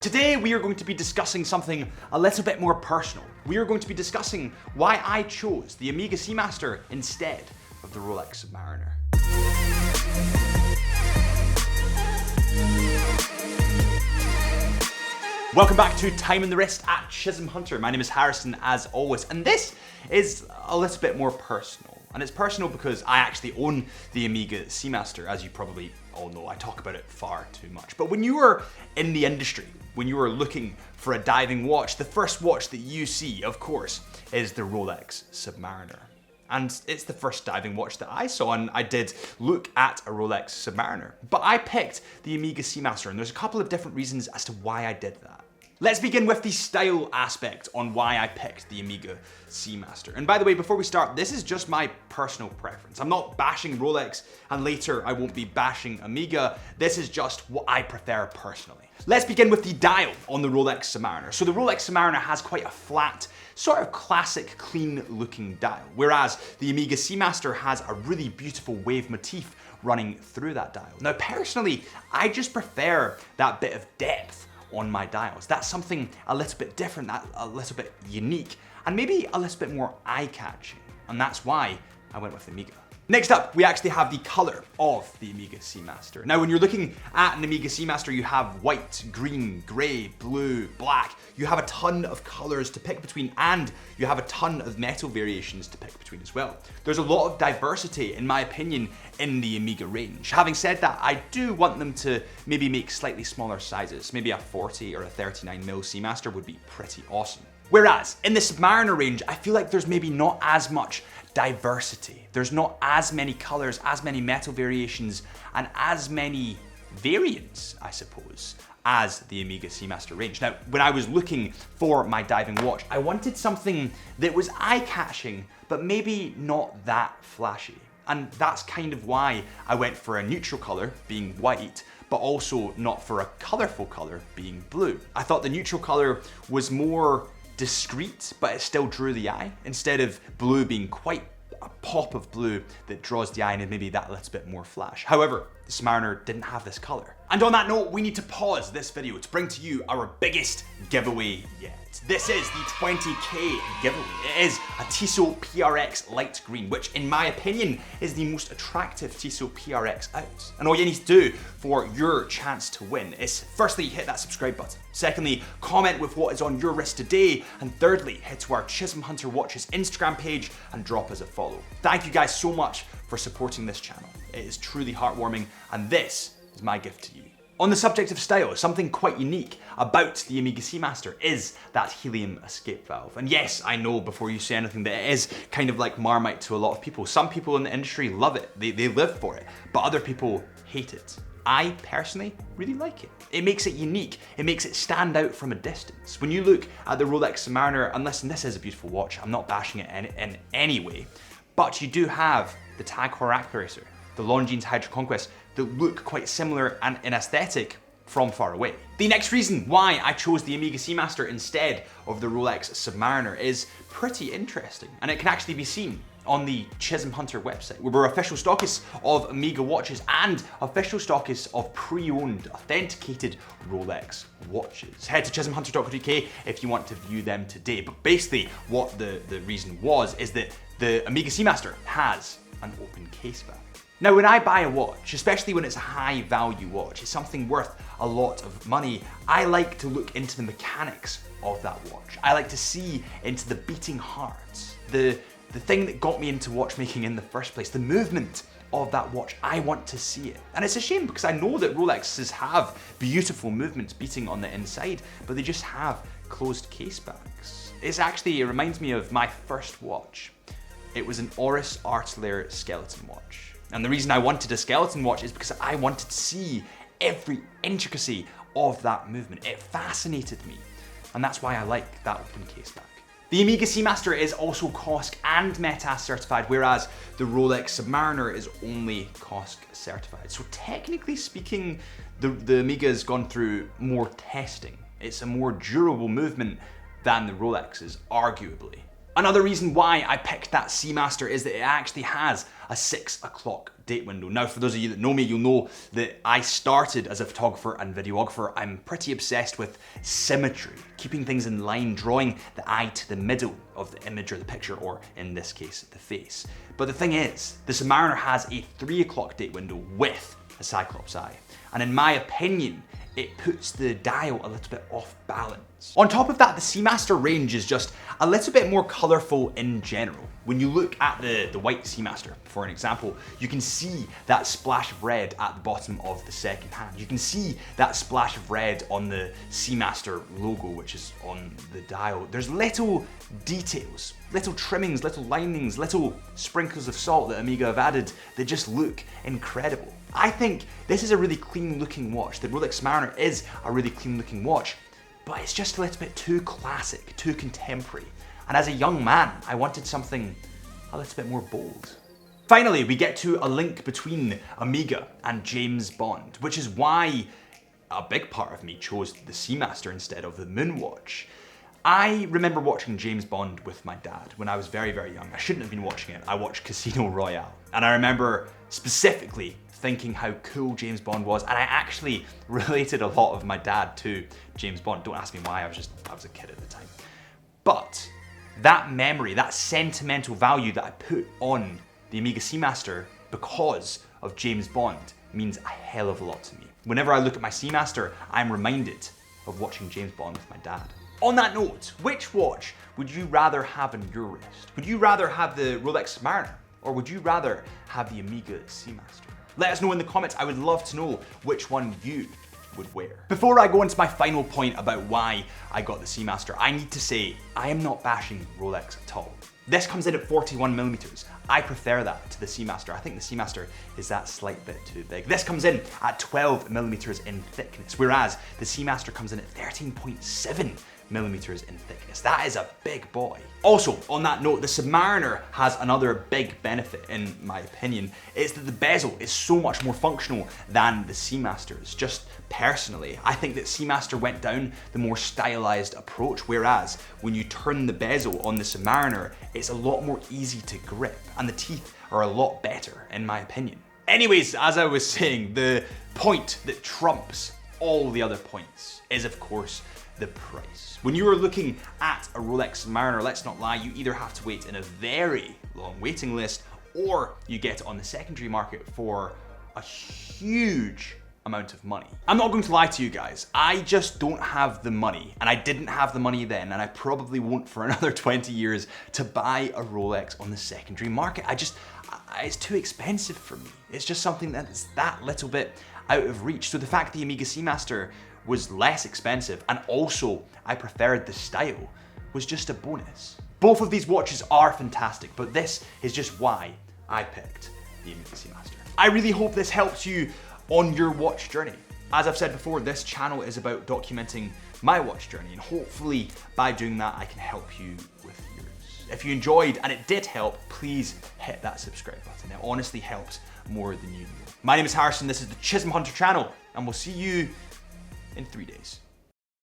Today we are going to be discussing something a little bit more personal. We are going to be discussing why I chose the OMEGA Seamaster instead of the Rolex Submariner. Welcome back to Time in the Wrist at Chisholm Hunter. My name is Harrison as always, and this is a little bit more personal. And it's personal because I actually own the OMEGA Seamaster, as you probably all know. I talk about it far too much. But when you are in the industry, when you are looking for a diving watch, the first watch that you see, of course, is the Rolex Submariner. And it's the first diving watch that I saw, and I did look at a Rolex Submariner. But I picked the OMEGA Seamaster, and there's a couple of different reasons as to why I did that. Let's begin with the style aspect on why I picked the OMEGA Seamaster. And by the way, before we start, this is just my personal preference. I'm not bashing Rolex, and later I won't be bashing OMEGA. This is just what I prefer personally. Let's begin with the dial on the Rolex Submariner. So the Rolex Submariner has quite a flat, sort of classic, clean looking dial, whereas the OMEGA Seamaster has a really beautiful wave motif running through that dial. Now personally, I just prefer that bit of depth on my dials. That's something a little bit different, that a little bit unique, and maybe a little bit more eye-catching. And that's why I went with OMEGA. Next up, we actually have the color of the OMEGA Seamaster. Now, when you're looking at an OMEGA Seamaster, you have white, green, gray, blue, black. You have a ton of colors to pick between, and you have a ton of metal variations to pick between as well. There's a lot of diversity, in my opinion, in the OMEGA range. Having said that, I do want them to maybe make slightly smaller sizes. Maybe a 40 or a 39mm Seamaster would be pretty awesome. Whereas in the Submariner range, I feel like there's maybe not as much diversity. There's not as many colors, as many metal variations, and as many variants, I suppose, as the OMEGA Seamaster range. Now, when I was looking for my diving watch, I wanted something that was eye-catching, but maybe not that flashy. And that's kind of why I went for a neutral color, being white, but also not for a colorful color, being blue. I thought the neutral color was more discreet, but it still drew the eye, instead of blue being quite a pop of blue that draws the eye and maybe that little bit more flash. However, the Submariner didn't have this color. And on that note, we need to pause this video to bring to you our biggest giveaway yet. This is the 20k giveaway. It is a Tissot PRX light green, which in my opinion is the most attractive Tissot PRX out. And all you need to do for your chance to win is firstly, hit that subscribe button. Secondly, comment with what is on your wrist today. And thirdly, head to our Chisholm Hunter Watches Instagram page and drop us a follow. Thank you guys so much for supporting this channel. It is truly heartwarming, and this is my gift to you. On the subject of style, something quite unique about the OMEGA Seamaster is that helium escape valve. And yes, I know before you say anything that it is kind of like Marmite to a lot of people. Some people in the industry love it, they live for it, but other people hate it. I personally really like it. It makes it unique, it makes it stand out from a distance. When you look at the Rolex Submariner, and listen, this is a beautiful watch, I'm not bashing it in any way, but you do have the Tag Heuer Accurator, the Longines Hydro Conquest, that look quite similar and in aesthetic from far away. The next reason why I chose the OMEGA Seamaster instead of the Rolex Submariner is pretty interesting, and it can actually be seen on the Chisholm Hunter website, where we're official stockists of OMEGA watches and official stockists of pre-owned, authenticated Rolex watches. Head to chisholmhunter.co.uk if you want to view them today. But basically, what the reason was is that the OMEGA Seamaster has an open case back. Now, when I buy a watch, especially when it's a high value watch, it's something worth a lot of money, I like to look into the mechanics of that watch. I like to see into the beating heart, the thing that got me into watchmaking in the first place, the movement of that watch. I want to see it. And it's a shame because I know that Rolexes have beautiful movements beating on the inside, but they just have closed case backs. It reminds me of my first watch. It was an Oris Artelaire skeleton watch. And the reason I wanted a skeleton watch is because I wanted to see every intricacy of that movement. It fascinated me. And that's why I like that open case back. The OMEGA Seamaster is also COSC and METAS certified, whereas the Rolex Submariner is only COSC certified. So technically speaking, the OMEGA has gone through more testing. It's a more durable movement than the Rolexes, arguably. Another reason why I picked that Seamaster is that it actually has a 6 o'clock date window. Now, for those of you that know me, you'll know that I started as a photographer and videographer. I'm pretty obsessed with symmetry, keeping things in line, drawing the eye to the middle of the image or the picture, or in this case, the face. But the thing is, the Submariner has a 3 o'clock date window with a Cyclops eye. And in my opinion, it puts the dial a little bit off balance. On top of that, the Seamaster range is just a little bit more colorful in general. When you look at the white Seamaster, for an example, you can see that splash of red at the bottom of the second hand. You can see that splash of red on the Seamaster logo, which is on the dial. There's little details, little trimmings, little linings, little sprinkles of salt that Omega have added that just look incredible. I think this is a really clean looking watch. The Rolex Submariner is a really clean looking watch, but it's just a little bit too classic, too contemporary. And as a young man, I wanted something a little bit more bold. Finally, we get to a link between Omega and James Bond, which is why a big part of me chose the Seamaster instead of the Moonwatch. I remember watching James Bond with my dad when I was very, very young. I shouldn't have been watching it. I watched Casino Royale. And I remember specifically thinking how cool James Bond was, and I actually related a lot of my dad to James Bond. Don't ask me why, I was a kid at the time. But that memory, that sentimental value that I put on the Omega Seamaster because of James Bond means a hell of a lot to me. Whenever I look at my Seamaster, I'm reminded of watching James Bond with my dad. On that note, which watch would you rather have on your wrist? Would you rather have the Rolex Submariner, or would you rather have the Omega Seamaster? Let us know in the comments. I would love to know which one you would wear. Before I go into my final point about why I got the Seamaster, I need to say I am not bashing Rolex at all. This comes in at 41mm. I prefer that to the Seamaster. I think the Seamaster is that slight bit too big. This comes in at 12mm in thickness, whereas the Seamaster comes in at 13.7mm in thickness. That is a big boy. Also, on that note, the Submariner has another big benefit, in my opinion. It's that the bezel is so much more functional than the Seamaster's. Just personally, I think that Seamaster went down the more stylized approach, whereas when you turn the bezel on the Submariner, it's a lot more easy to grip, and the teeth are a lot better, in my opinion. Anyways, as I was saying, the point that trumps all the other points is, of course, the price. When you are looking at a Rolex Submariner, let's not lie, you either have to wait in a very long waiting list, or you get it on the secondary market for a huge amount of money. I'm not going to lie to you guys, I just don't have the money, and I didn't have the money then, and I probably won't for another 20 years to buy a Rolex on the secondary market. It's too expensive for me. It's just something that's that little bit out of reach. So the fact the Omega Seamaster was less expensive, and also I preferred the style, was just a bonus. Both of these watches are fantastic, but this is just why I picked the Omega Seamaster. I really hope this helps you on your watch journey. As I've said before, this channel is about documenting my watch journey, and hopefully by doing that I can help you with yours. If you enjoyed and it did help, please hit that subscribe button. It honestly helps more than you know. My name is Harrison, this is the Chisholm Hunter channel, and we'll see you in 3 days.